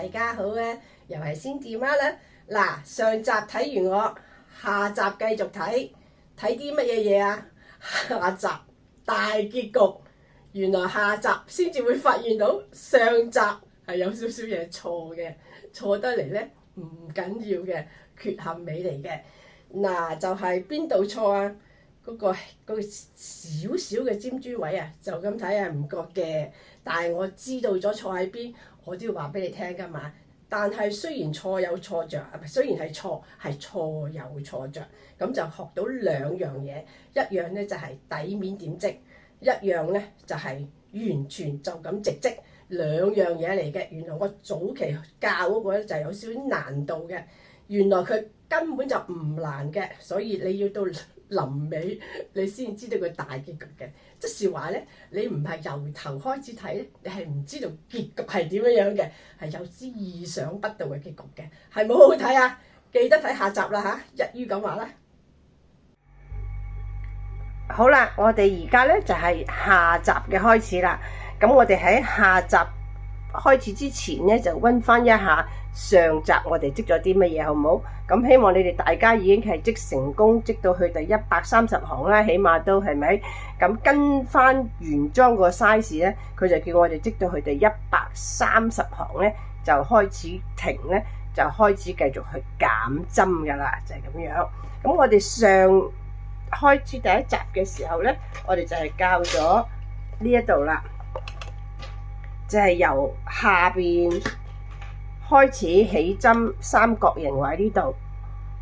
大家好啊，又係Cindy媽啦。嗱，上集睇完我，下集繼續睇啲乜嘢啊？下集大結局，原來下集先至會發現到上集係有少少嘢錯嘅，錯得嚟咧唔緊要嘅，缺陷美嚟嘅。嗱，就係邊度錯啊？嗰個少少嘅尖珠位啊，就咁睇係唔覺嘅，但係我知道咗錯喺邊，我都要話俾你聽㗎嘛。但係雖然錯有錯着，雖然係錯有錯着，咁就學到兩樣嘢，一樣咧就係底面點織，一樣咧就係完全就咁直織，兩樣嘢嚟嘅。原來我早期教嗰個咧就係有少少難度嘅，原來佢根本就唔難嘅，所以你要到臨尾你先知道佢大結局嘅，即是話咧，你唔係由頭開始睇咧，你係唔知道結局係點樣嘅，係有啲意想不到嘅結局嘅，係冇好睇啊！記得睇下集啦嚇，一於咁話啦。好啦，我哋而家咧就係下集嘅開始啦。咁我哋喺下集開始之前咧，就溫翻一下上集我哋織咗啲乜嘢，好唔好？咁希望你哋大家已經係織成功，織到去第130行啦，起碼都係咪？咁跟翻原裝個 size 咧，佢就叫我哋織到去第130行咧，就開始停咧，就開始繼續去減針噶啦，就係咁樣。咁我哋上開始第一集嘅時候咧，我哋就係教咗呢一度啦，就係由下邊開始起針，三角形位呢度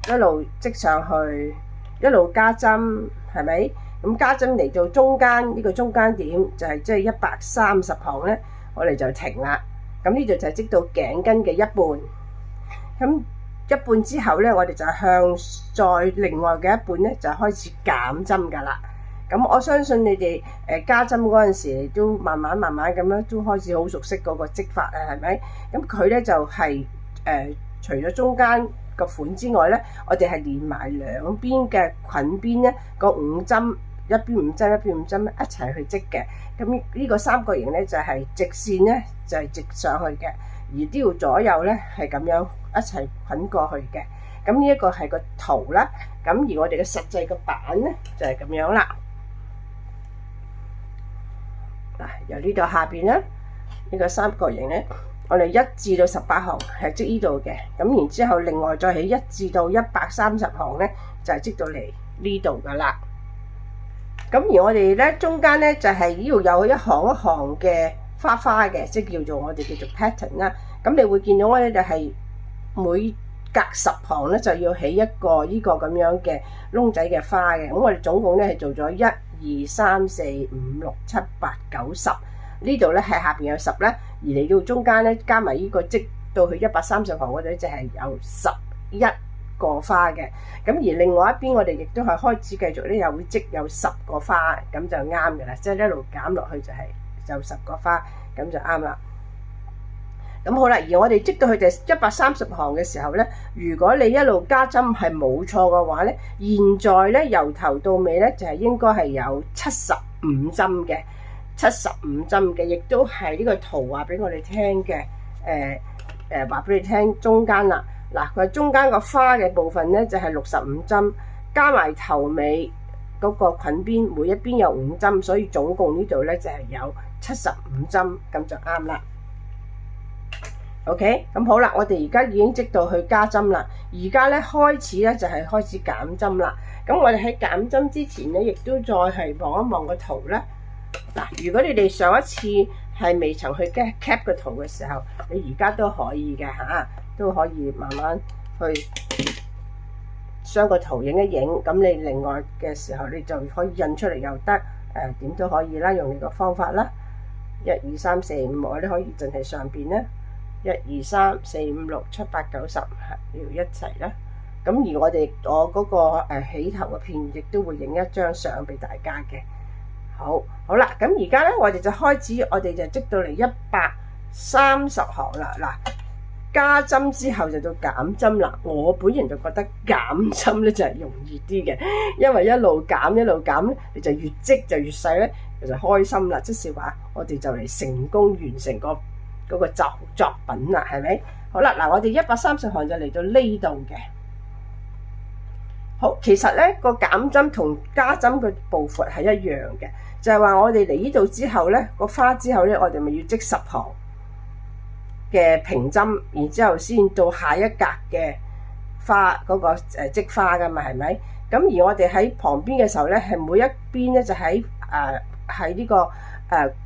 一路織上去，一路加針，係咪？咁加針嚟到中間呢個中間點就係即係130行咧，我哋就停啦。咁呢度就係織到頸巾嘅一半。咁一半之後咧，我哋就向再另外嘅一半咧就開始減針噶啦。咁我相信你哋加針嗰陣時都慢慢咁樣都開始好熟悉嗰個織法啊，係咪？咁佢咧就係除咗中間個款之外咧，我哋係連埋兩邊嘅裙邊咧個5針，一邊5針一邊5針一齊去織嘅。咁呢個三角形咧就係直線咧就係直上去嘅，而呢度左右咧係咁樣一齊捆過去嘅。咁呢一個係個圖啦。咁而我哋嘅實際個版咧就係咁樣啦。嗱，由呢度下邊咧，呢個三角形咧，我哋1至到18行係織呢度嘅，咁然之後另外再起1至到130行咧，就係織到嚟呢度噶啦。咁而我哋咧中間咧就係呢度有一行一行嘅花花嘅，即係叫做我哋叫做 pattern 啦。咁你會見到我咧就係每隔10行咧就要起一個呢個咁樣嘅窿仔嘅花嘅。咁我哋總共咧係做咗1、2、3、4、5、6、7、8、9、10，呢度咧係下邊有10咧，而嚟到中間咧加埋呢個織到去130行嗰度就係有11個花嘅。咁而另外一邊我哋亦都係開始繼續咧又會織有10個花，咁就啱嘅啦，即係一路減落去就係就10個花，咁就啱啦。咁好啦，而我哋織到去第130行嘅時候咧，如果你一路加針係冇錯嘅話咧，現在咧由頭到尾咧就係應該係有75針嘅，75針嘅，亦都係呢個圖話俾我哋聽嘅。話俾你聽中間啦，嗱佢中間個花嘅部分咧就係65針，加埋頭尾嗰個裙邊每一邊有5針，所以總共呢度咧就係有75針，咁就啱啦。OK， 咁好啦，我哋而家已經織到去加針啦。而家咧開始咧就係開始減針啦。咁我哋喺減針之前咧，亦都再係望一望個圖啦。嗱，如果你哋上一次係未曾去 cap 個圖嘅時候，你而家都可以嘅嚇，都可以慢慢去將個圖影一影。咁你另外嘅時候，你就可以印出嚟又得，點都可以啦，用你個方法啦。1、2、3、4、5，我哋可以淨係上邊咧。1、2、3、4、5、6、7、8、9、10，要一齊啦。咁而我嗰個起頭嘅片亦都會影一張相俾大家嘅。好啦，咁而家咧我哋就開始，我哋就織到嚟130行啦。嗱，加針之後就到減針啦。我本人就覺得減針咧就係容易啲嘅，因為一路減咧，你就越織就越細咧，就開心啦。即是話我哋就嚟成功完成個嗰個作品啦，係咪？好啦，嗱，我哋130行就嚟到呢度嘅。好，其實咧個減針同加針嘅步伐係一樣嘅，就係話我哋嚟呢度之後咧，個花之後咧，我哋咪要織10行嘅平針，然之後先到下一格嘅花嗰個織花噶嘛，係咪？咁而我哋喺旁邊嘅時候咧，係每一邊咧就喺呢個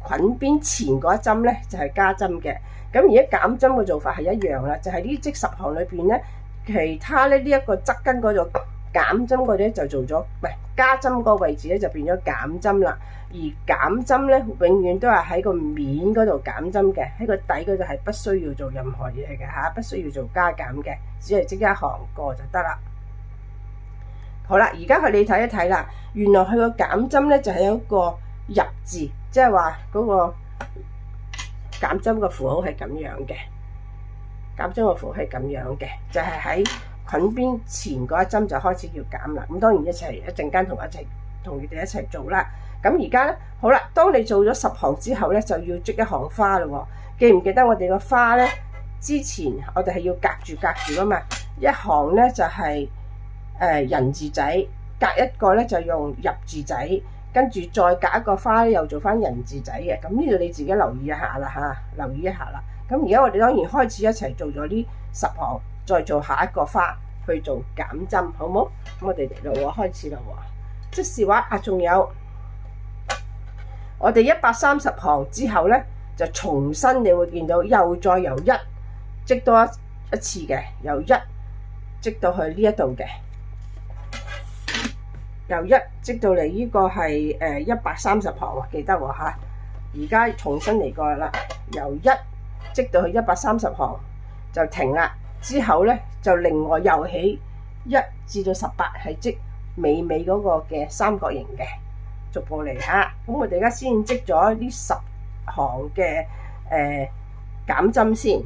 裙邊前嗰一針咧就係加針嘅。咁而家減針嘅做法係一樣啦，就係呢織10行裏邊咧，其他咧呢一個側根嗰度減針嗰啲就做咗，唔係加針個位置咧就變咗減針啦。而減針咧永遠都係喺個面嗰度減針嘅，喺個底嗰度係不需要做任何嘢嘅嚇，不需要做加減嘅，只係織一行過就得啦。好啦，而家你睇一睇啦，原來佢個減針咧就係有一個入字，即係話嗰個減針個符號係咁樣嘅，減針個符號係咁樣嘅，就係喺裙邊前嗰一針就開始要減啦。咁當然一陣間同你哋一齊做啦。咁而家咧，好啦，當你做咗10行之後咧，就要織一行花咯。記唔記得我哋個花咧？之前我哋係要隔住噶嘛，一行咧就係人字仔，隔一個咧就用入字仔，跟住再隔一個花咧又做翻人字仔嘅。咁呢度你自己留意一下啦嚇，留意一下啦。咁而家我哋當然開始一齊做咗呢10行，再做下一個花去做減針，好冇？咁我哋嚟咯喎，開始啦喎。即是話仲有我哋130行之後咧，就重新你會見到又再由1織多一次嘅，由1織到去呢一度嘅，由1織到嚟呢個係130行喎，記得喎嚇。而家重新嚟過啦，由1織到去130行就停啦。之後咧就另外又起1至到18係織尾嗰個嘅三角形嘅。逐步嚟嚇，咁我哋而家先織咗呢10行嘅減針先。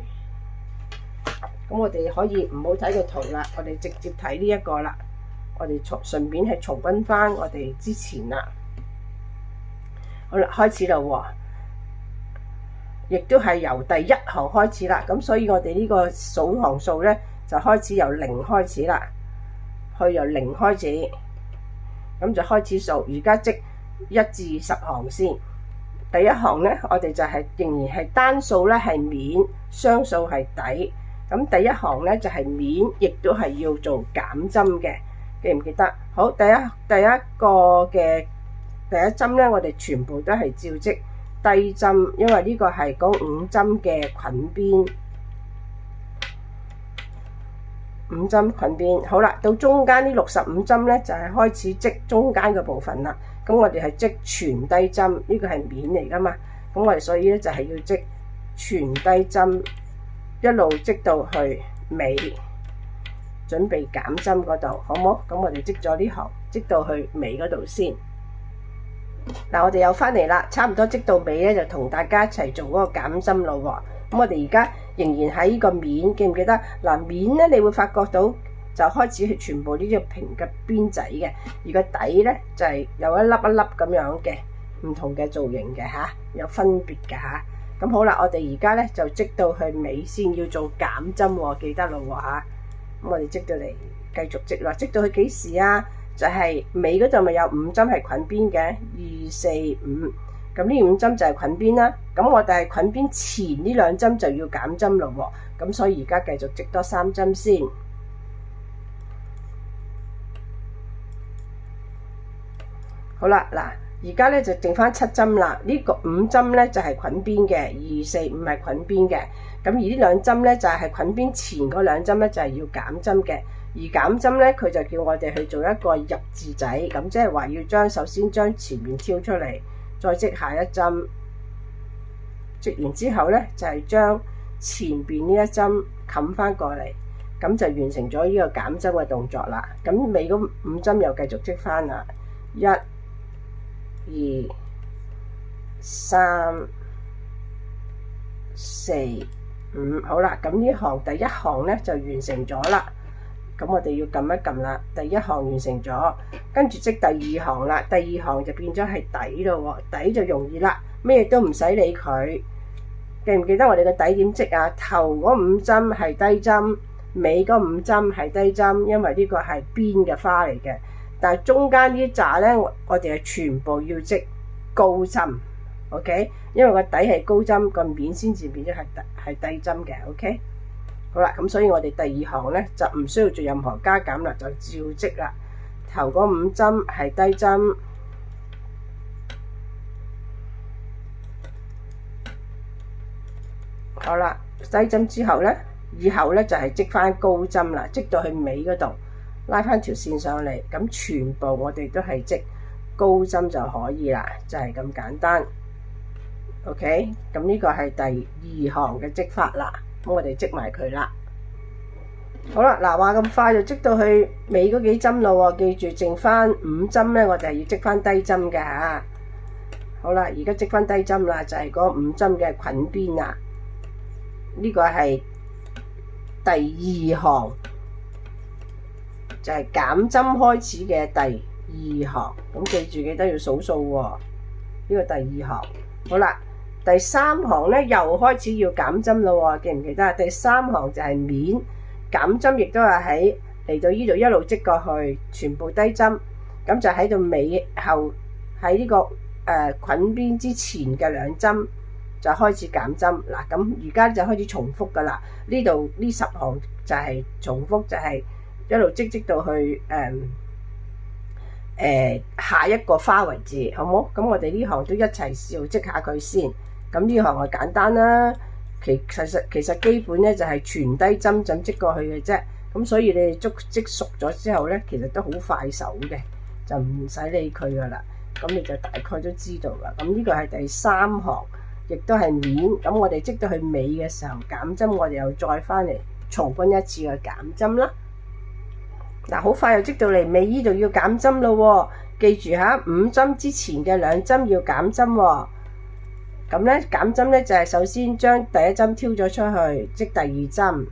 咁我哋可以唔好睇個圖啦，我哋直接睇呢一個啦。我哋順便係重溫翻我哋之前啦。好啦，開始啦喎，亦都係由第1行開始啦。咁所以我哋呢個數行數咧就開始由0開始啦，去由0開始，咁就開始數。而家織1至10行先。第1行咧，我哋就仍然係單數咧係面，雙數係底。咁第1行咧就係面，亦都係要做減針嘅，記唔記得？好，第一個嘅第1針咧，我哋全部都係照織低針，因為呢個係講5針嘅裙邊，5針裙邊。好啦，到中間呢65針咧就係開始織中間嘅部分啦。咁我哋係織全低針，呢個係面嚟噶嘛。咁我哋所以咧就係要織全低針，一路織到去尾，準備減針嗰度，好冇？咁我哋織咗呢行，織到去尾嗰度先。嗱，我哋又翻嚟啦，差唔多織到尾咧，就同大家一齊做嗰個減針咯喎。咁我哋而家仍然喺呢個面，記唔記得？嗱，面咧你會發覺到，就開始係全部呢隻平嘅邊仔嘅，而個底咧就係有一粒一粒咁樣嘅唔同嘅造型嘅嚇，有分別嘅嚇。咁好啦，我哋而家咧就織到去尾先，要做減針喎，記得咯喎嚇。咁我哋織到嚟繼續織啦，織到去幾時啊？就係尾嗰度咪有5針係裙邊嘅，2、4、5。咁呢5針就係裙邊啦。咁我哋係裙邊前呢2針就要減針咯喎。咁所以而家繼續織多3針先。好啦，嗱，而家咧就剩翻7針啦。呢個5針咧就係裙邊嘅，2、4、5係裙邊嘅。咁而呢2針咧就係裙邊前嗰2針咧就係要減針嘅。而減針咧佢就叫我哋去做一個入字仔，咁即係話要首先將前面挑出嚟，再織下一針。織完之後咧就係將前邊呢一針冚翻過嚟，咁就完成咗呢個減針嘅動作啦。咁尾嗰5針又繼續織翻啦，1、2、3、4、5，好啦，咁呢行第1行咧就完成咗啦。咁我哋要撳一撳啦，第1行完成咗，跟住織第2行啦。第2行就變咗係底咯喎，底就容易啦，咩都唔使理佢，記唔記得我哋嘅底點織啊？頭嗰5針係低針，尾嗰5針係低針，因為呢個係邊嘅花嚟嘅。但係中間呢紮咧，我哋係全部要織高針 ，OK？ 因為個底係高針，個面先至變咗係低針嘅 ，OK？ 好啦，咁所以我哋第2行咧就唔需要做任何加減啦，就照織啦。頭嗰5針係低針，好啦，低針之後咧，以後咧就係織翻高針啦，織到去尾嗰度，拉翻條線上嚟，咁全部我哋都係織高針就可以啦，就係咁簡單。OK， 咁呢個係第2行嘅織法啦，咁我哋織埋佢啦。好啦，嗱，話咁快就織到去尾嗰幾針咯喎，記住剩翻5針咧，我哋係要織翻低針嘅嚇。好啦，而家織翻低針啦，就係嗰5針嘅裙邊啦。呢個係第2行，就係減針開始嘅第2行。咁記住記得要數數喎。呢個第2行，好啦，第3行咧又開始要減針咯喎，記唔記得啊？第3行就係面。減針亦都係喺嚟到呢度一路織過去，全部低針，咁就喺度尾後喺呢個裙邊之前嘅2針就開始減針。嗱，咁而家就開始重複噶啦。呢度呢10行就係重複，就係一路織到去下一個花為止，好冇？咁我哋呢行都一齊試織下佢先。咁呢行係簡單啦。其實基本咧就係全低針咁織過去嘅啫，咁所以你哋織熟咗之後咧，其實都好快手嘅，就唔使理佢噶啦。咁你就大概都知道啦。咁呢個係第3行，亦都係面。咁我哋織到去尾嘅時候減針，我哋又再翻嚟重溫一次嘅減針啦。嗱，好快又織到嚟尾，呢度要減針咯喎，記住下5針之前嘅2針要減針喎。咁咧減針咧就係首先將第1針挑咗出去，織第2針，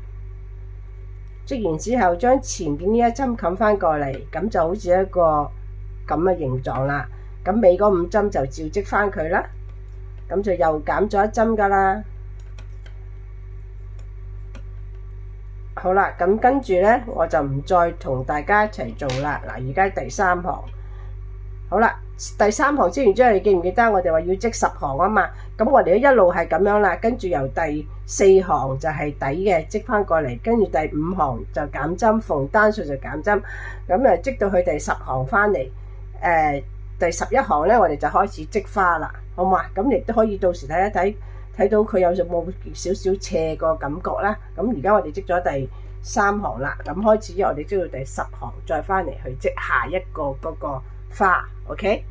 織完之後將前邊呢1針冚翻過嚟，咁就好似一個咁嘅形狀啦。咁尾嗰5針就照織翻佢啦，咁就又減咗1針噶啦。好啦，咁跟住咧我就唔再同大家一齊做啦。嗱，而家第3行，好啦。第3行織完之後，你記唔記得我哋話要織10行啊嘛？咁我哋都一路係咁樣啦，跟住由第4行就係底嘅織翻過嚟，跟住第5行就減針，縫單數就減針，咁織到去第10行翻嚟，第11行咧我哋就開始織花啦，好嘛？咁亦都可以到時睇一睇，睇到佢有冇少少斜個感覺啦。咁而家我哋織咗第3行啦，咁開始我哋織到第10行，再翻嚟去織下一個嗰個花 ，OK？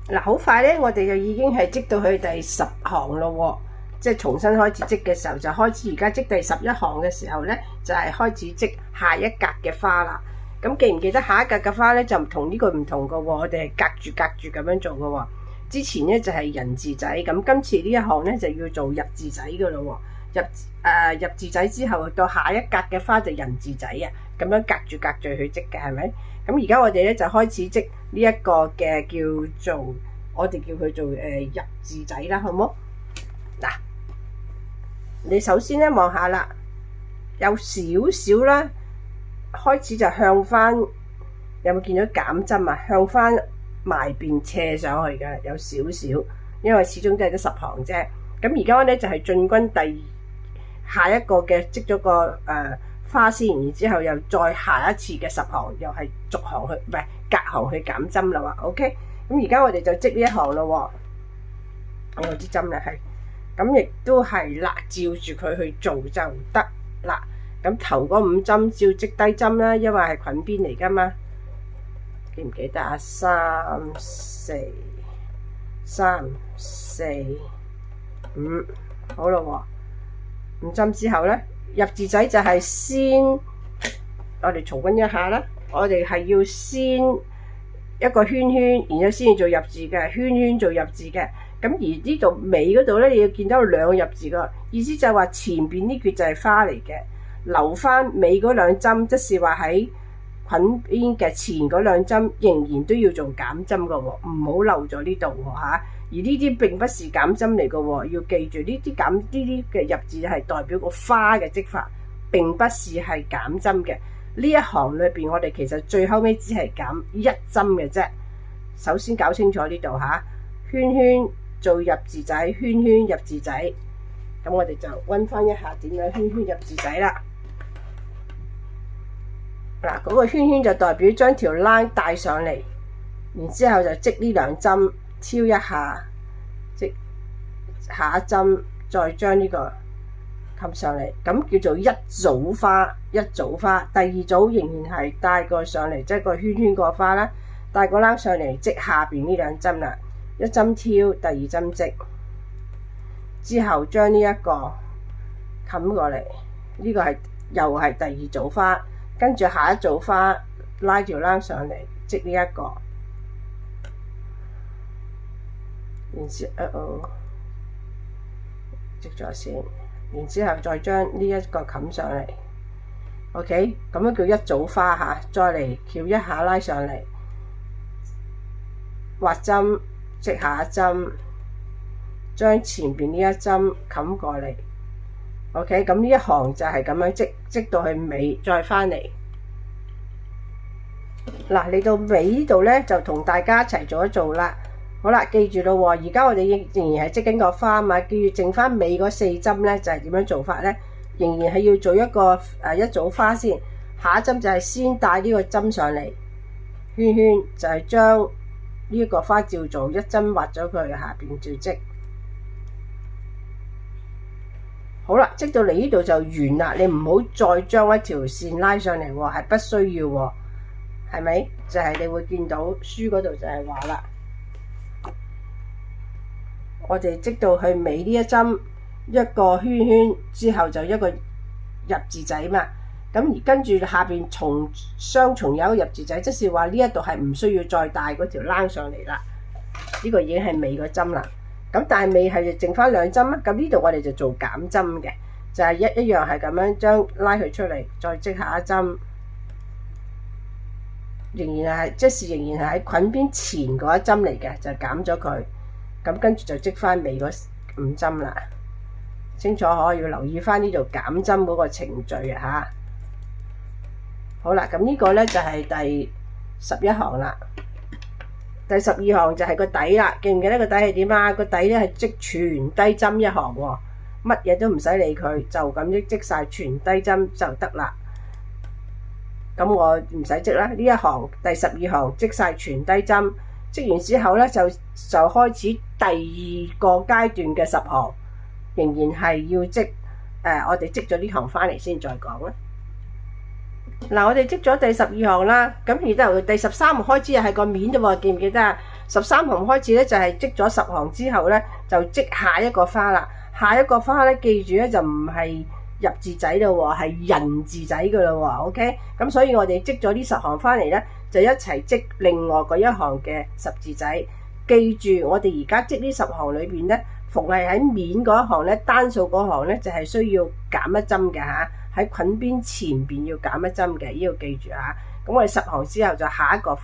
嗱，好快咧，我哋就已經係織到去第10行咯喎，即係重新開始織嘅時候就開始。而家織第11行嘅時候咧，就係開始織下一格嘅花啦。咁記唔記得下一格嘅花咧就同呢個唔同嘅喎？我哋係隔住咁樣做嘅喎。之前咧就係人字仔，咁今次呢一行咧就要做入字仔嘅咯喎。入字仔之後到下一格嘅花就人字仔啊，咁樣隔住去織嘅係咪？咁而家我哋咧就開始織呢一個嘅叫做，我哋叫佢做入字仔啦，好唔好？嗱，你首先咧望下啦，有少少啦，開始就向翻，有冇見到減針啊？向翻埋邊斜上去嘅，有少少，因為始終都係得10行啫。咁而家咧就係進軍下一個嘅織咗個花先，然之後又再下一次嘅10行，又係逐行去，唔係隔行去減針啦喎。OK， 咁而家我哋就織呢一行咯喎。我支針咧係，咁亦都係啦，照住佢去做就得啦。咁頭嗰5針照織低針啦，因為係裙邊嚟噶嘛。記唔記得啊？3、4、3、4、5，好咯喎。5針之後咧。入字仔就係先，我哋重溫一下啦。我哋係要先一個圈圈，然後先至做入字嘅，圈圈做入字嘅。咁而呢度尾嗰度咧，你要見到2個入字嘅意思，就係話前邊呢橛就係花嚟嘅，留翻尾嗰2針，即是話喺裙邊嘅前嗰2針仍然都要做減針嘅喎，唔好漏咗呢度喎嚇。而呢啲並不是減針嚟嘅喎，要記住呢啲嘅入字係代表個花嘅織法，並不是係減針嘅。呢一行裏邊，我哋其實最後尾只係減一針嘅啫。首先搞清楚呢度嚇，圈圈做入字仔，圈圈入字仔。咁我哋就溫翻一下點樣圈圈入字仔啦。嗱，嗰個圈圈就代表將條 line 帶上嚟，然之後就織呢兩針，挑一下，織下一針，再將呢個冚上嚟，咁叫做一組花。一組花，第二組仍然係帶個上嚟，即係個圈圈個花啦，帶個冷上嚟織下邊呢兩針啦，一針挑，第二針織，之後將呢一個冚過嚟，呢個係又係第二組花，跟住下一組花拉條冷上嚟織呢一個，然之後織咗先，然之後再將呢一個冚上嚟。OK， 咁樣叫一組花嚇，再嚟翹一下拉上嚟，畫針織下一針，將前邊呢一針冚過嚟。OK， 咁呢一行就係咁樣織到去尾，再翻嚟。嗱，嚟到尾呢度咧，就同大家一齊做一做啦。好啦，記住咯喎，而家我哋仍然係織緊個花啊嘛，記住剩翻尾嗰4針咧，就係點樣做法咧？仍然係要做一個一組花先，下一針就係先帶呢個針上嚟，圈圈就係將呢個花照做一針畫咗佢，下邊照織。好啦，織到嚟呢度就完啦，你唔好再將一條線拉上嚟喎，係不需要喎，係咪？就係你會見到書嗰度就係話啦，我哋織到去尾呢一針。一個圈圈之後就一個入字仔嘛，咁而跟住下邊雙重有一個入字仔，即是話呢一度係唔需要再帶嗰條冷上嚟啦。呢個已經係尾個針啦。咁但係尾係剩翻2針啦。咁呢度我哋就做減針嘅，就係一樣係咁樣將拉佢出嚟，再織下一針，仍然係仍然係喺裙邊前嗰一針嚟嘅，就減咗佢。咁跟住就織翻尾嗰5針啦。清楚可要留意翻呢度減針嗰個程序啊！好啦，咁呢個咧就係第11行啦。第12行就係個底啦，記唔記得個底係點啊？個底咧係織全低針一行喎，乜嘢都唔使理佢，就咁織晒全低針就得啦。咁我唔使織啦，呢一行第12行織晒全低針，織完之後咧就開始第2個階段嘅10行。仍然係要織，我哋織咗呢行翻嚟先再講啦。嗱，我哋織咗第12行啦，咁而家由第13行開始又係個面啫喎，記唔記得啊？13行開始咧就係織咗10行之後咧，就織下一個花啦。下一個花咧，記住咧就唔係入字仔咯喎，係人字仔噶咯喎。OK，咁所以我哋織咗呢10行翻嚟咧，就一齊織另外嗰一行嘅10字仔。記住，我哋而家織呢10行裏邊咧。逢係喺面嗰一行咧，單數嗰行咧就係需要減一針嘅嚇，喺裙邊前邊要減一針嘅，呢個記住嚇。咁我哋10行之後就下一個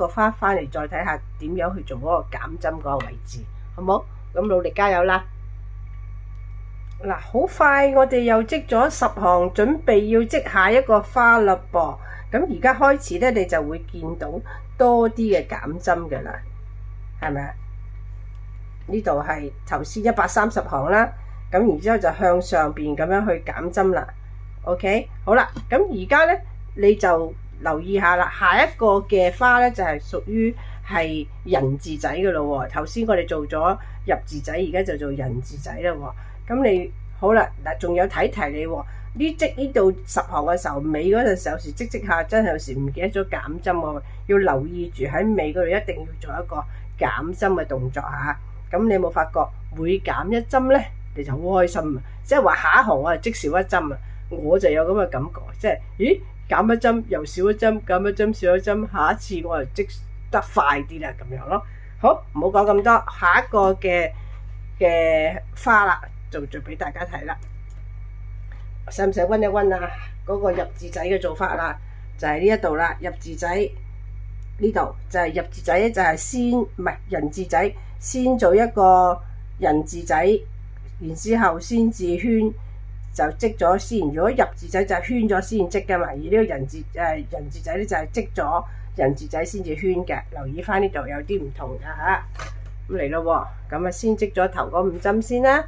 花翻嚟再睇下點樣去做嗰個減針嗰個位置，好冇？咁努力加油啦！嗱，好快我哋又織咗10行，準備要織下一個花嘞噃。咁而家開始咧，你就會見到多啲嘅減針嘅啦，係咪啊？呢度係頭先130行啦，咁然之後就向上邊咁樣去減針啦。OK， 好啦，咁而家咧你就留意下啦，下一個嘅花咧就係屬於係人字仔嘅咯喎。頭先我哋做咗入字仔，而家就做人字仔啦喎。咁你好啦，嗱，仲有提你喎，呢織呢度10行嘅時候，尾嗰陣時有時織下，真係有時唔記得咗減針喎，要留意住喺尾嗰度一定要做一個減針嘅動作嚇。咁你有冇發覺每減一針咧，你就好開心啊！即係話下一行我係織少一針啊，我就有咁嘅感覺，即係咦減一針又少一針，減一針少一針，下一次我就織得快啲啦，咁樣咯。好，唔好講咁多，下一個嘅花啦，就做俾大家睇啦。使唔使溫一溫啊？嗰個入字仔嘅做法啦，就係呢一度啦，入字仔。呢度就係入字仔，就係先唔係人字仔，先做一個人字仔，然之後先至圈就織咗先。如果入字仔就圈咗先織㗎嘛，而呢個人字仔咧就係織咗人字仔先至圈嘅。留意翻呢度有啲唔同㗎嚇。咁嚟咯喎，咁啊先織咗頭嗰5針先啦。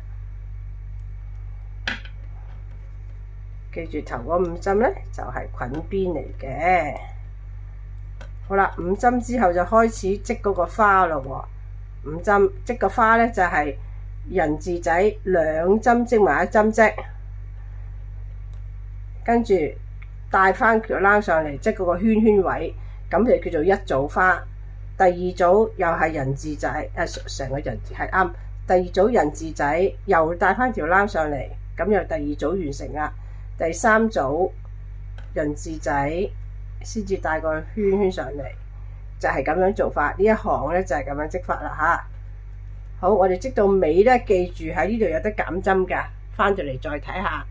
記住頭嗰5針咧就係裙邊嚟嘅。好啦，5針之後就開始織嗰個花咯喎。5針織個花咧就係人字仔2針織埋1針織，跟住帶翻條冷上嚟織嗰個圈圈位，咁就叫做一組花。第二組又係人字仔，成個人字係啱。第二組人字仔又帶翻條冷上嚟，咁又第二組完成啦。第3組人字仔先至帶個圈圈上嚟，就係咁樣做法。呢一行咧就係咁樣織法啦嚇。好，我哋織到尾咧，記住喺呢度有得減針㗎。翻到嚟再睇下。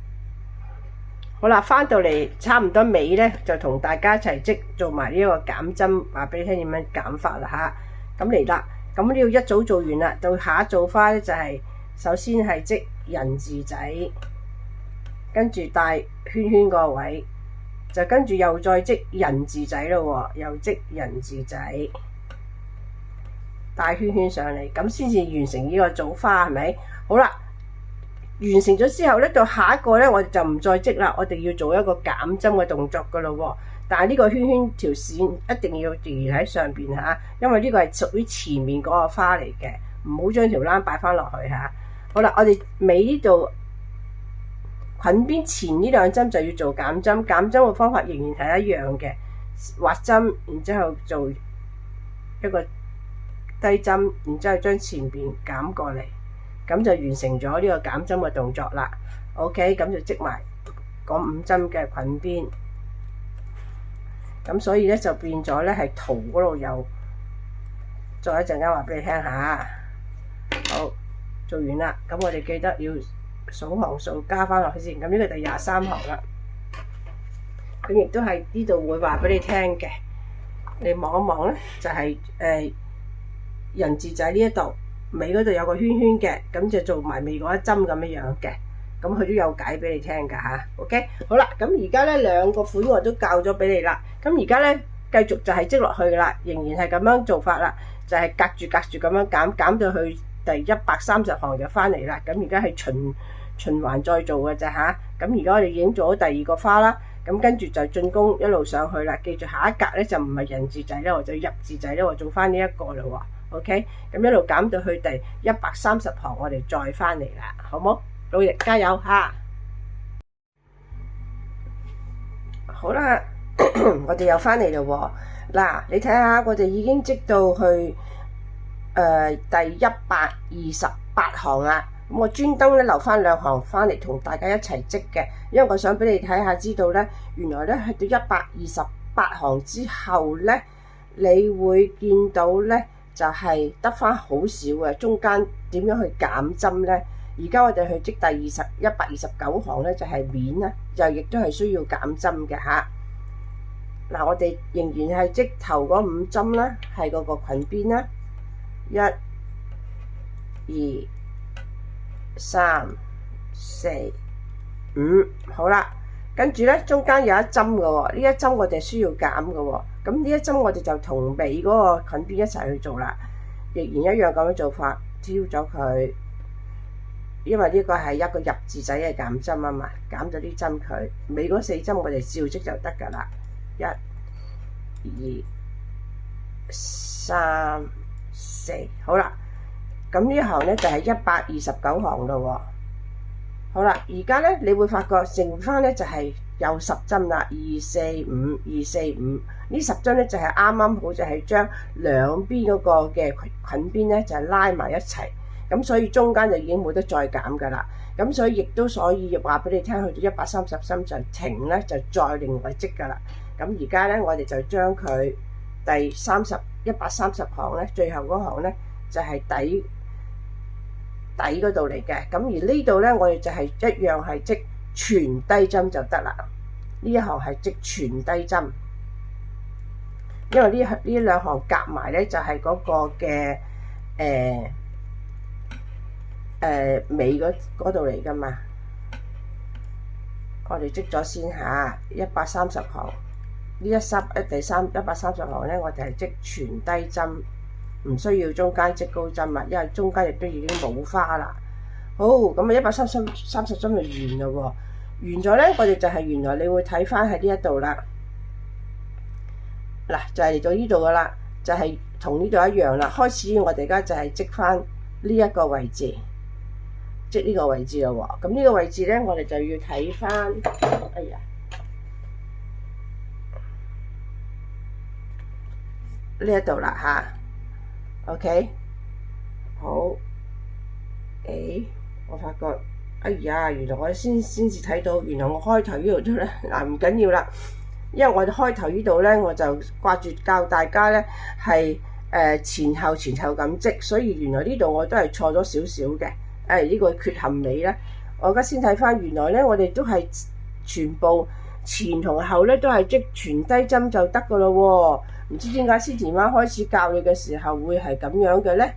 好啦，翻到嚟差唔多尾咧，就同大家一齊織做埋呢一個減針，話俾你聽點樣減法啦嚇。咁嚟啦，咁呢個一組做完啦，到下一組花咧就係首先係織人字仔。跟住帶圈圈個位，就跟住又再織人字仔咯喎，又織人字仔，帶圈圈上嚟，咁先至完成呢個組花，係咪？好啦，完成咗之後咧，到下一個咧，我哋就唔再織啦，我哋要做一個減針嘅動作噶咯喎。但係呢個圈圈條線一定要疊喺上邊嚇，因為呢個係屬於前面嗰個花嚟嘅，唔好將條冷擺翻落去嚇。好啦，我哋尾呢度。裙邊前呢2針就要做減針，減針嘅方法仍然係一樣嘅，畫針，然之後做一個低針，然之後將前邊減過嚟，咁就完成咗呢個減針嘅動作啦。OK， 咁就織埋嗰5針嘅裙邊，咁所以咧就變咗咧係圖嗰度有，再一陣間話俾你聽下。好，做完啦，咁我哋記得要數行數加翻落去先，咁呢個第23行啦。咁亦都係呢度會話俾你聽嘅，你望一望咧，就係人字仔呢一度尾嗰度有個圈圈嘅，咁就做埋尾嗰一針咁樣嘅，咁佢都有解俾你聽㗎嚇。OK， 好啦，咁而家咧2個款我都教咗俾你啦，咁而家咧繼續就係織落去㗎啦，仍然係咁樣做法啦，就係隔住咁樣減到去第130行就翻嚟啦。咁而家係循環再做嘅啫嚇。咁而家我哋已經做咗第2個花啦，咁跟住就進攻一路上去啦。記住下一格咧就唔係人字仔咧，我就入字仔咧，我做翻呢一個啦喎。OK， 咁一路減到去第130行，我哋再翻嚟啦，好冇？努力加油嚇！好啦，我哋又翻嚟啦喎。嗱，你睇下，我哋已經織到去第128行啦。咁我專登咧留翻2行翻嚟同大家一齊織嘅，因為我想俾你睇下，知道咧原來咧去到128行之後咧，你會見到咧就係得翻好少嘅，中間點樣去減針咧？而家我哋去織第129行咧，就係面啦，就亦都係需要減針嘅嚇。嗱，我哋仍然係織頭嗰5針啦，係嗰個裙邊啦，1、2、3、4、5，好啦，跟住咧中間有一針嘅喎，呢一針我哋需要減嘅喎，咁呢一針我哋就同尾嗰個裙邊一齊去做啦，亦然一樣咁樣做法，挑咗佢，因為呢個係一個入字仔嘅減針啊嘛，減咗啲針佢，尾嗰4針我哋照織就得㗎啦，1、2、3、4，好啦。咁呢行咧就係129行咯喎。好啦，而家咧你會發覺剩翻咧就係有10針啦，2、4、5、2、4、5呢10針咧就係啱啱好，就係將兩邊嗰個嘅裙邊咧就係拉埋一齊，咁所以中間就已經冇得再減噶啦。咁所以亦都所以話俾你聽，去到130針就停咧，就再另外織噶啦。咁而家咧我哋就將佢第130行咧，最後嗰行咧就係底嗰度嚟嘅，咁而呢度咧，我哋就係一樣係織全低針就得啦。呢一行係織全低針，因為呢2行夾埋咧就係嗰個嘅尾嗰度嚟㗎嘛。我哋織咗先下130行，呢130行咧，我哋係織全低針，唔需要中間織高針啊，因為中間亦都已經冇花啦。好，咁啊130針就完啦喎，完咗咧，我哋就係原來你會睇翻喺呢一度啦。嗱，就係嚟到呢度噶啦，就係同呢度一樣啦。開始我哋而家就係織翻呢一個位置。即呢個位置咯喎，咁呢個位置咧，我哋就要睇翻，哎呀，呢一度啦吓 OK， 好，我發覺，哎呀，原來我先至睇到，原來我開頭呢度咧，嗱唔緊要啦，因為我哋開頭呢度咧，我就掛住教大家咧係前後咁織，所以原來呢度我都係錯咗少少嘅。呢個缺陷尾咧，我而家先睇翻，原來咧我哋都係全部前同後咧都係織全低針就得噶咯喎，唔知點解師姐媽開始教你嘅時候會係咁樣嘅咧？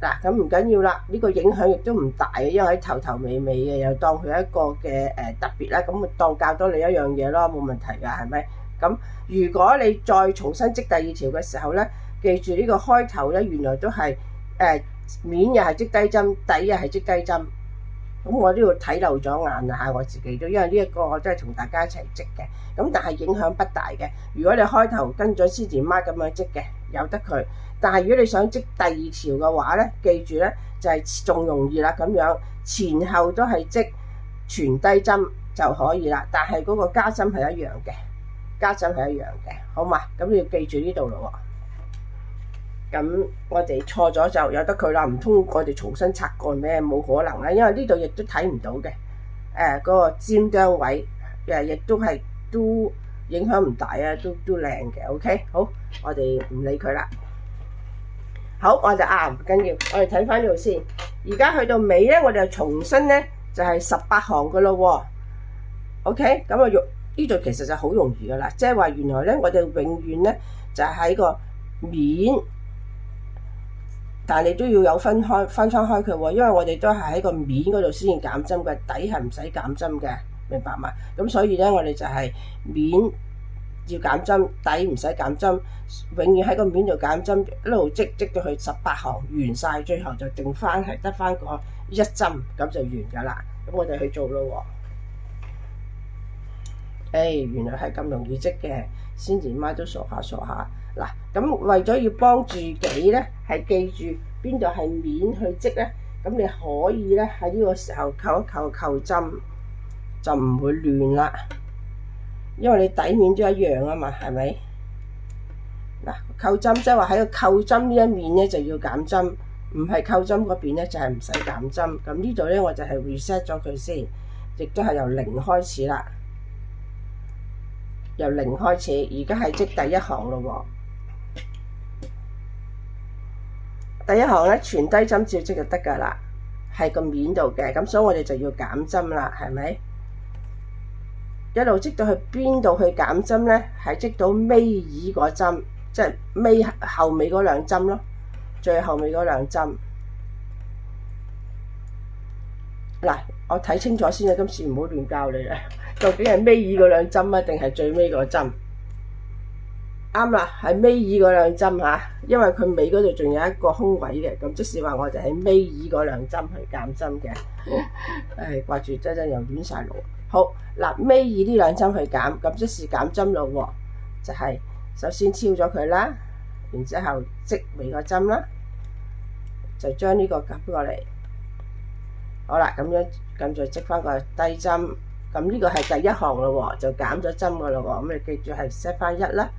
嗱，咁唔緊要啦，呢個影響亦都唔大嘅，因為喺頭尾尾嘅，又當佢一個嘅特別啦，咁咪當教多你一樣嘢咯，冇問題㗎，係咪？咁如果你再重新織第二條嘅時候咧，記住呢個開頭咧，原來都係面又係織低針，底又係織低針，咁我都要睇漏咗眼啦嚇，我自己都，因為呢一個我都係同大家一齊織嘅，咁但係影響不大嘅。如果你開頭跟咗師姐媽咁樣織嘅，由得佢。但係如果你想織第二條嘅話咧，記住咧就係仲容易啦，咁樣前後都係織全低針就可以啦。但係嗰個加針係一樣嘅，好嘛？咁你要記住呢度咯喎。咁我哋錯咗就由得佢啦，唔通我哋重新拆過咩？冇可能啦，因為呢度亦都睇唔到嘅。嗰個尖端位亦都影響唔大啊，都靚嘅。OK， 好，我哋唔理佢啦。好，我就唔緊要，我哋睇翻呢度先。而家去到尾咧，我哋就重新咧就係18行噶咯喎。OK， 咁啊呢度其實就好容易噶啦，即係話原來咧我哋永遠咧就係喺個面。但係你都要有分開佢喎，因為我哋都係喺個面嗰度先減針嘅，底係唔使減針嘅，明白嘛？咁所以咧，我哋就係面要減針，底唔使減針，永遠喺個面度減針，一路織到去18行完晒，最後就剩翻係得翻個1針，咁就完㗎啦。咁我哋去做咯喎。原來係咁容易織嘅，先至媽都傻下。嗱，咁為咗要幫自己咧，係記住邊度係面去織咧，咁你可以咧喺呢個時候扣一扣針，就唔會亂啦。因為你底面都一樣啊嘛，係咪？嗱，扣針即係話喺個扣針呢一面咧就要減針，唔係扣針嗰邊咧就係唔使減針。咁呢度咧我就係 reset 咗佢先，亦都係由0開始啦，由0開始，而家係織第一行咯喎。第一行咧全低針照織就得㗎啦，係個面度嘅，咁所以我哋就要減針啦，係咪？一路織到去邊度去減針咧？係織到尾二個針，即係尾後尾嗰兩針咯，最後尾嗰兩針。嗱，我睇清楚先啊，今次唔好亂教你啦。究竟係尾二嗰兩針啊，定係最尾嗰針？啱啦，係尾二嗰兩針嚇，因為佢尾嗰度仲有一個空位嘅，咁即是話我哋喺尾二嗰兩針去減針嘅。掛住真又亂晒路。好嗱，尾二呢兩針去減，咁即是減針咯喎，就係首先超咗佢啦，然之後織尾個針啦，就將呢個夾過嚟。好啦，咁就織翻個低針，咁呢個係第一行咯喎，就減咗針噶咯喎，咁你記住係 set 翻1啦。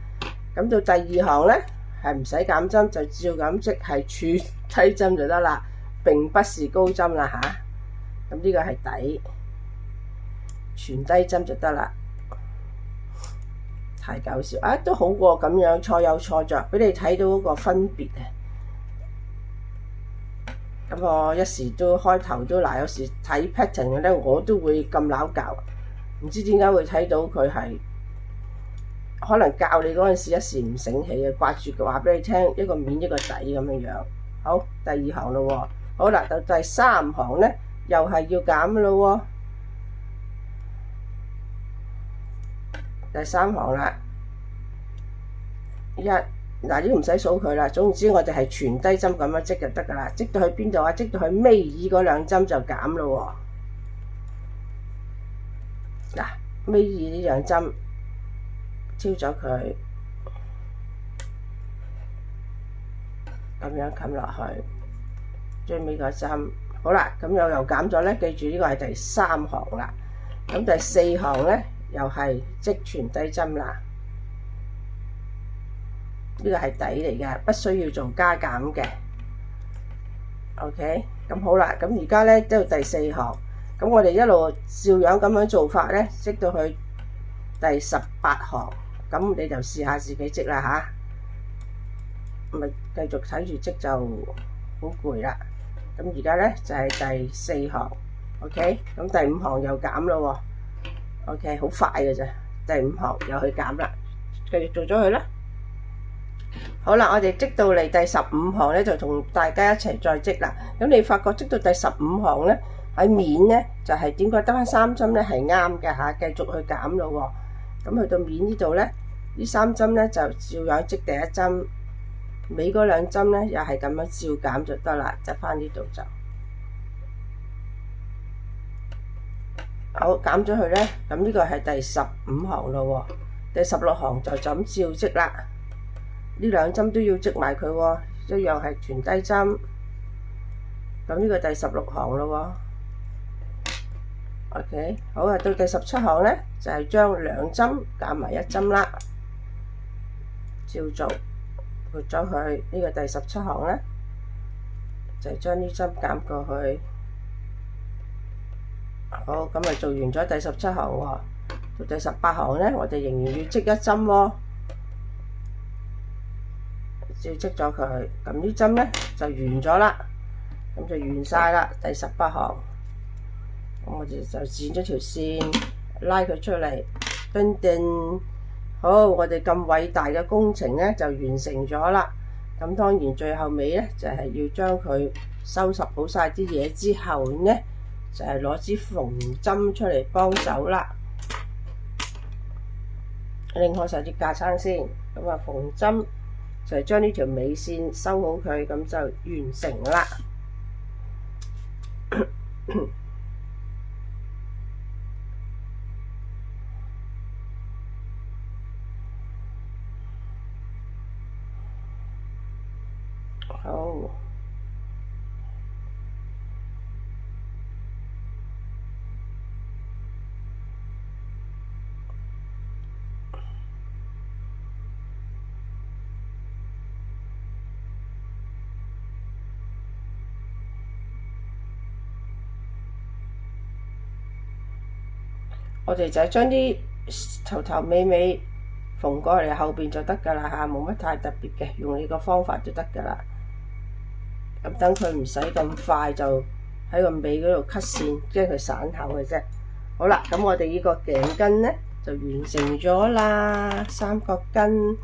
咁到第二行咧，係唔使減針，就照咁織係全低針就得啦，並不是高針啦嚇。咁呢個係底，全低針就得啦。太搞笑啊！都好過咁樣錯有錯着，俾你睇到嗰個分別啊！咁我一時都開頭都有時睇 pattern 嘅咧，我都會咁撈教，唔知點解會睇到佢係。可能教你嗰陣時一時唔醒起嘅，掛住嘅話俾你聽，一個面一個底咁樣樣好，第二行咯喎。好啦，到第三行咧，又係要減嘅咯喎。第三行啦，嗱呢啲唔使數佢啦。總之我哋係全低針咁樣織就得噶啦。織到去邊度啊？織到去尾二嗰兩針就減咯喎。嗱，尾二呢兩針挑咗佢，咁樣冚落去，最尾個針。好啦，咁又減咗咧。記住呢個係第三行啦。咁第四行咧又係織全低針啦。呢個係底嚟嘅，不需要做加減嘅。OK， 咁好啦。咁而家咧都到第四行，咁我哋一路照樣咁樣做法咧，織到去第18行。咁你就試下自己織啦吓，咪繼續睇住織就好攰啦。咁而家咧就係第4行 ，OK， 咁第5行又減咯喎 ，OK， 好快嘅啫。第5行又去減啦，繼續做咗佢啦。好啦，我哋織到嚟第15行咧，就同大家一齊再織啦。咁你發覺織到第15行咧，喺面咧就係點解得翻3針咧係啱嘅嚇，繼續去減咯喎。咁去到面呢度咧，呢3針咧就照樣織第一針。尾嗰兩針咧，又係咁樣照減就得啦，執翻呢度就好減咗佢咧。咁呢個係第15行咯喎，第16行就咁照織啦。呢兩針都要織埋佢喎，一樣係全低針。咁呢個第16行咯喎。OK， 好啊，到第17行咧，就係將兩針減埋一針啦，照做。撥咗佢呢個第17行咧，就係將呢針減過去。好，咁啊做完咗第17行喎，到第18行咧，我哋仍然要織一針喎，照織咗佢。咁呢針咧就完咗啦，咁就完晒啦。第18行，咁我哋就剪咗條線，拉佢出嚟，叮叮。好，我哋咁偉大嘅工程咧就完成咗啦。咁當然最後尾咧就係要將佢收拾好晒啲嘢之後咧，就係攞支縫針出嚟幫手啦。擰開晒啲架撐先，咁啊縫針就係將呢條尾線收好佢，咁就完成啦。好，我哋就係將啲頭頭尾尾縫過嚟後邊就得㗎啦嚇，冇乜太特別嘅，用呢個方法就得㗎啦。咁等佢唔使咁快就喺個尾嗰度 cut 線，驚佢散口嘅啫。好啦，咁我哋呢個頸巾咧就完成咗啦，三角巾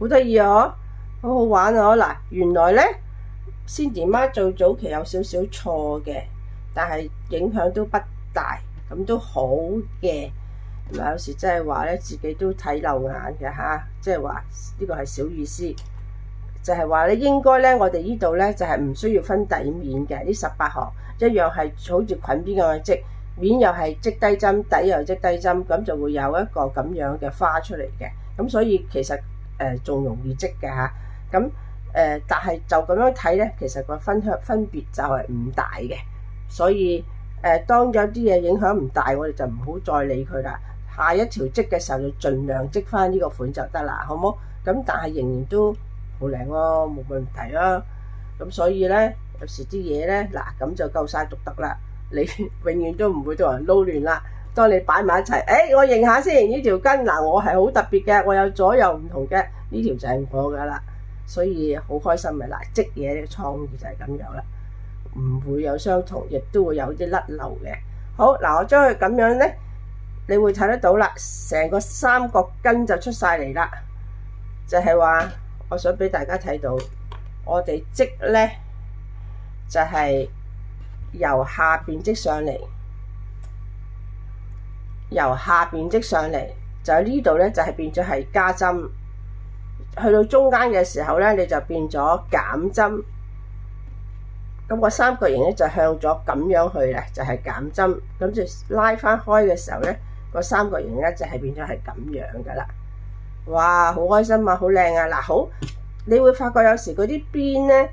好得意哦，好好玩哦。嗱，原來咧Cindy媽做早期有少少錯嘅，但係影響都不大，咁都好嘅。有時真係話咧，自己都睇漏眼嘅嚇，即係話呢個係小意思，就係話咧應該咧，我哋呢度咧就係唔需要分底面嘅，呢18行一樣係好似裙邊咁樣織，面又係織低針，底又織低針，咁就會有一個咁樣嘅花出嚟嘅。咁所以其實仲容易織嘅嚇。咁但係就咁樣睇咧，其實個分別就係唔大嘅。所以當有啲嘢影響唔大，我哋就唔好再理佢啦。下一條織嘅時候就盡量織翻呢個款就得啦，好冇？咁但係仍然都好靚咯，冇問題啦。咁所以咧，有時啲嘢咧，嗱咁就夠晒獨特啦。你永遠都唔會同人撈亂啦。當你擺埋一齊，我認下先呢條巾，嗱我係好特別嘅，我有左右唔同嘅，呢條就係我噶啦。所以好開心嘅，嗱織嘢嘅創意就係咁樣啦，唔會有相同，亦都會有啲甩漏嘅。好嗱，我將佢咁樣咧。你會睇得到啦，成個三角巾就出晒嚟啦。就係話，我想俾大家睇到，我哋織咧就係由下邊織上嚟，由下邊織上嚟，就喺呢度咧就係變咗係加針，去到中間嘅時候咧你就變咗減針。咁個三角形咧就向咗咁樣去咧，就係減針。咁就拉翻開嘅時候咧，個三角形咧就係變咗係咁樣噶啦。哇，好開心啊，好靚啊！嗱，好，你會發覺有時嗰啲邊咧，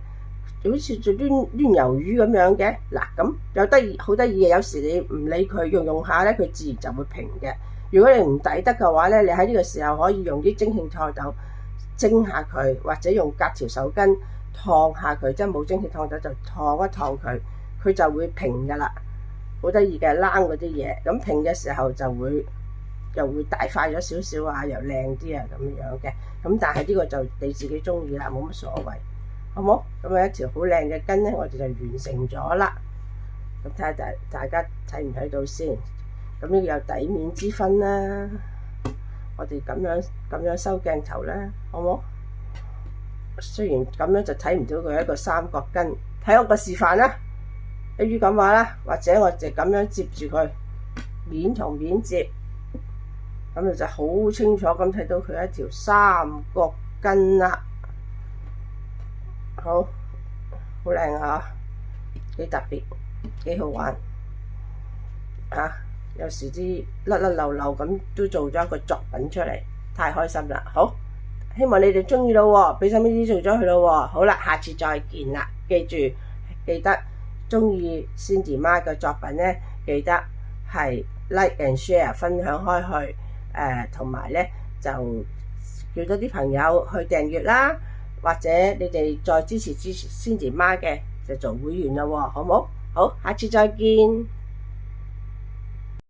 好似做攣魷魚咁樣嘅。嗱，咁有得意，好得意嘅。有時你唔理佢，用下咧，佢自然就會平嘅。如果你唔抵得嘅話咧，你喺呢個時候可以用啲蒸汽熨斗蒸下佢，或者用隔條手巾燙下佢，即係冇蒸汽熨斗就燙一燙佢，佢就會平噶啦。好得意嘅，冷嗰啲嘢，咁平嘅時候就會又會大塊咗少少啊，又靚啲啊咁樣嘅。咁但係呢個就你自己中意啦，冇乜所謂，好冇？咁啊一條好靚嘅巾咧，我哋就完成咗啦。咁睇下大家睇唔睇到先？咁呢個有底面之分啦。我哋咁樣收鏡頭啦，好冇？雖然咁樣就睇唔到佢係一個三角巾，睇我個示範啦。一於咁話啦，或者我就咁樣接住佢，面同面接，咁就好清楚咁睇到佢一條三角巾啦。好靚啊，幾特別，幾好玩啊！有時啲甩甩漏漏咁都做咗一個作品出嚟，太開心啦！好，希望你哋中意咯喎，俾心機做咗佢咯喎。好啦，下次再見啦，記得中意 Cindy 媽嘅作品咧，記得係 like and share 分享開去，同埋咧就叫多啲朋友去訂閱啦，或者你哋再支持 Cindy 媽嘅就做會員咯喎，好冇？好，下次再見。